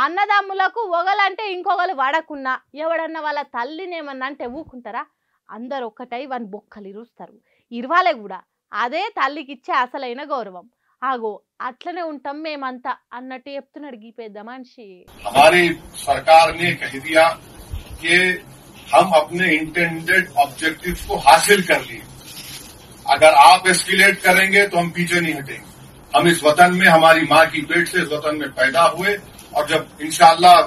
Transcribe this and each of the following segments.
అన్నదమ్ములకు ఒగలంటే ఇంకొకరు వడకున్నా ఎవడన్నా వాళ్ళ తల్లినేమన్నా అంటే ఊకుంటారా? అందరు ఒక్కటై వాని బొక్కలు ఇరుస్తారు. ఇరవాలే కూడా. అదే తల్లికి ఇచ్చే అసలైన గౌరవం. ఆగో అట్లనే ఉంటాం మేమంతా అన్నట్టు చెప్తున్నాడు ఈ పెద్ద మనిషి. हमारी सरकार ने कह दिया कि हम अपने इंटेंडेड ऑब्जेक्टिव्स को हासिल कर लिए. अगर आप एस्केलेट करेंगे तो हम पीछे नहीं हटेंगे. हम इस वतन में हमारी माँ की पेट से इस वतन में पैदा हुए और जब इंशाअल्लाह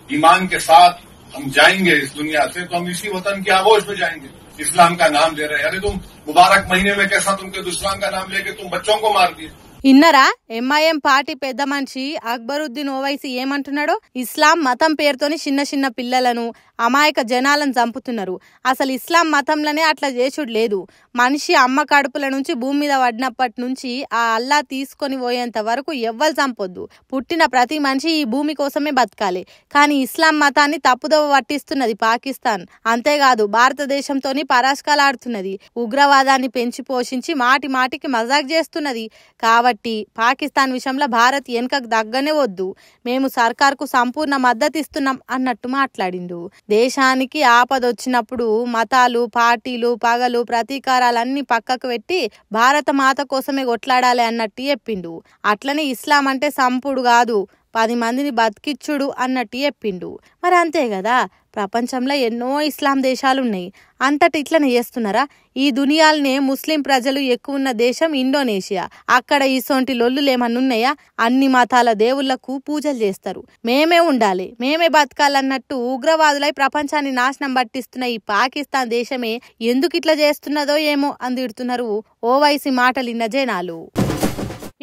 ईमान के साथ हम जाएंगे इस दुनिया से तो हम इसी वतन की आगोश में जाएंगे. इस्लाम का नाम ले रहे हैं. अरे तुम मुबारक महीने में कैसा तुमके इस्लाम का नाम लेके तुम बच्चों को मार दिए. ఇన్నరా ఎంఐఎం పార్టీ పెద్ద మనిషి అక్బరుద్దీన్ ఓవైసీ ఏమంటున్నాడో? ఇస్లాం మతం పేరుతోని చిన్న చిన్న పిల్లలను అమాయక జనాలను చంపుతున్నారు. అసలు ఇస్లాం మతంలోనే అట్లా చేసుడు లేదు. మనిషి అమ్మ కడుపుల నుంచి భూమి మీద పడినప్పటి నుంచి ఆ అల్లా తీసుకొని పోయేంత వరకు ఎవ్వరు చంపొద్దు. పుట్టిన ప్రతి మనిషి ఈ భూమి కోసమే బతకాలి. కానీ ఇస్లాం మతాన్ని తప్పుదోవ పట్టిస్తున్నది పాకిస్తాన్. అంతేకాదు భారతదేశంతోని పరాస్కాలాడుతున్నది. ఉగ్రవాదాన్ని పెంచి పోషించి మాటి మాటికి మజాక్ చేస్తున్నది. కాబట్టి పాకిస్తాన్ విషయంలో భారత్ వెనుకకు దగ్గనే వద్దు. మేము సర్కార్కు సంపూర్ణ మద్దతు ఇస్తున్నాం అన్నట్టు మాట్లాడిండు. దేశానికి ఆపదొచ్చినప్పుడు మతాలు, పార్టీలు, పగలు, ప్రతీకారాలన్నీ పక్కకు పెట్టి భారత మాత కోసమే కొట్లాడాలి అన్నట్టు చెప్పిండు. అట్లనే ఇస్లాం అంటే సంపుడు కాదు, 10 మందిని బతికిచ్చుడు అన్నట్టు చెప్పిండు. మరి అంతే కదా, ప్రపంచంలో ఎన్నో ఇస్లాం దేశాలున్నాయి. అంతటి ఇట్లనే చేస్తున్నారా? ఈ దునియాలనే ముస్లిం ప్రజలు ఎక్కువ ఉన్న దేశం ఇండోనేషియా. అక్కడ ఇసొంటి లొల్లులు ఏమన్నున్నాయా? అన్ని మతాల దేవుళ్లకు పూజలు చేస్తారు. మేమే ఉండాలి, మేమే బతకాలన్నట్టు ఉగ్రవాదులై ప్రపంచాన్ని నాశనం పట్టిస్తున్న ఈ పాకిస్తాన్ దేశమే ఎందుకు ఇట్లా చేస్తున్నదో ఏమో అందిడుతున్నారు ఓవైసీ మాటలు ఇన్న జనాలు.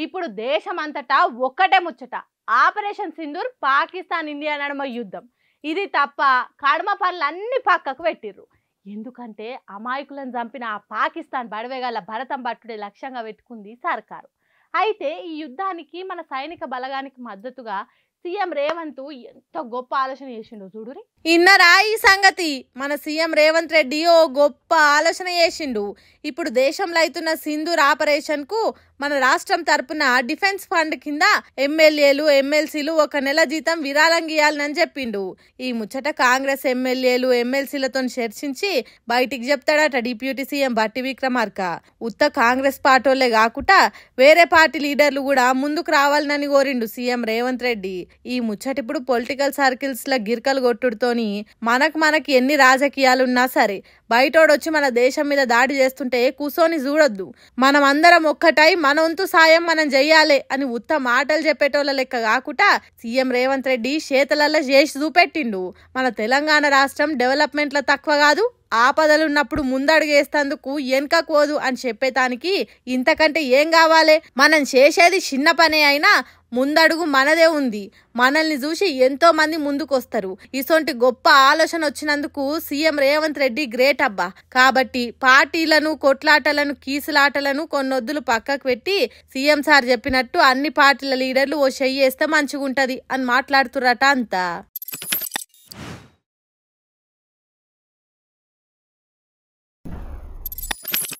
ఇప్పుడు దేశం అంతటా ఒక్కటే ముచ్చట, ఆపరేషన్ సింధూర్ పాకిస్తాన్ ఇండియా నడుమ యుద్ధం. ఇది తప్ప కడమ పనులన్నీ పక్కకు పెట్టిర్రు. ఎందుకంటే అమాయకులను చంపిన ఆ పాకిస్తాన్ బడవేగాల భరతం పట్టుడే లక్ష్యంగా పెట్టుకుంది సర్కారు. అయితే ఈ యుద్ధానికి మన సైనిక బలగానికి మద్దతుగా సీఎం రేవంత్ ఎంత గొప్ప ఆలోచన చేసిండో చూడురి. ఇన్నరా ఈ సంగతి? మన సీఎం రేవంత్ రెడ్డి ఓ గొప్ప ఆలోచన చేసిండు. ఇప్పుడు దేశంలో అవుతున్న సింధూర్ ఆపరేషన్ కు మన రాష్ట్రం తరపున డిఫెన్స్ ఫండ్ కింద ఎమ్మెల్యేలు, ఎమ్మెల్సీలు 1 నెల జీతం విరాళం గీయాలని చెప్పిండు. ఈ ముచ్చట కాంగ్రెస్ ఎమ్మెల్యేలు, ఎమ్మెల్సీలతో చర్చించి బయటికి చెప్తాడట డిప్యూటీ సీఎం బట్టి విక్రమార్క. ఉత్త కాంగ్రెస్ పార్టీలే కాకుండా వేరే పార్టీ లీడర్లు కూడా ముందుకు రావాలని కోరిండు సీఎం రేవంత్ రెడ్డి. ఈ ముచ్చట ఇప్పుడు పొలిటికల్ సర్కిల్స్ లో గిరికలు కొట్టుడుతోని మనకి ఎన్ని రాజకీయాలున్నా సరే బయటోడొచ్చి మన దేశం మీద దాడి చేస్తుంటే కూసోని చూడొద్దు. మనం అందరం ఒక్కటై మన వంతు సాయం మనం చెయ్యాలి అని ఉత్త మాటలు చెప్పేటోళ్ళ లెక్క కాకుండా సీఎం రేవంత్ రెడ్డి చేతలల్లో చేసి చూపెట్టిండు. మన తెలంగాణ రాష్ట్రం డెవలప్మెంట్ లో తక్కువ కాదు, ఆపదలున్నప్పుడు ముందడుగేస్తందుకు వెనకపోదు అని చెప్పేతానికి ఇంతకంటే ఏం కావాలి? మనం చేసేది చిన్న పనే అయినా ముందడుగు మనదే ఉంది. మనల్ని చూసి ఎంతో మంది ముందుకొస్తారు. ఇసొంటి గొప్ప ఆలోచన వచ్చినందుకు సీఎం రేవంత్ రెడ్డి గ్రేట్ అబ్బా. కాబట్టి పార్టీలను, కొట్లాటలను, కీసులాటలను కొన్నొద్దులు పక్కకు పెట్టి సీఎం సార్ చెప్పినట్టు అన్ని పార్టీల లీడర్లు ఓ చెయ్యేస్తే మంచిగుంటది అని మాట్లాడుతుర్రట అంతా.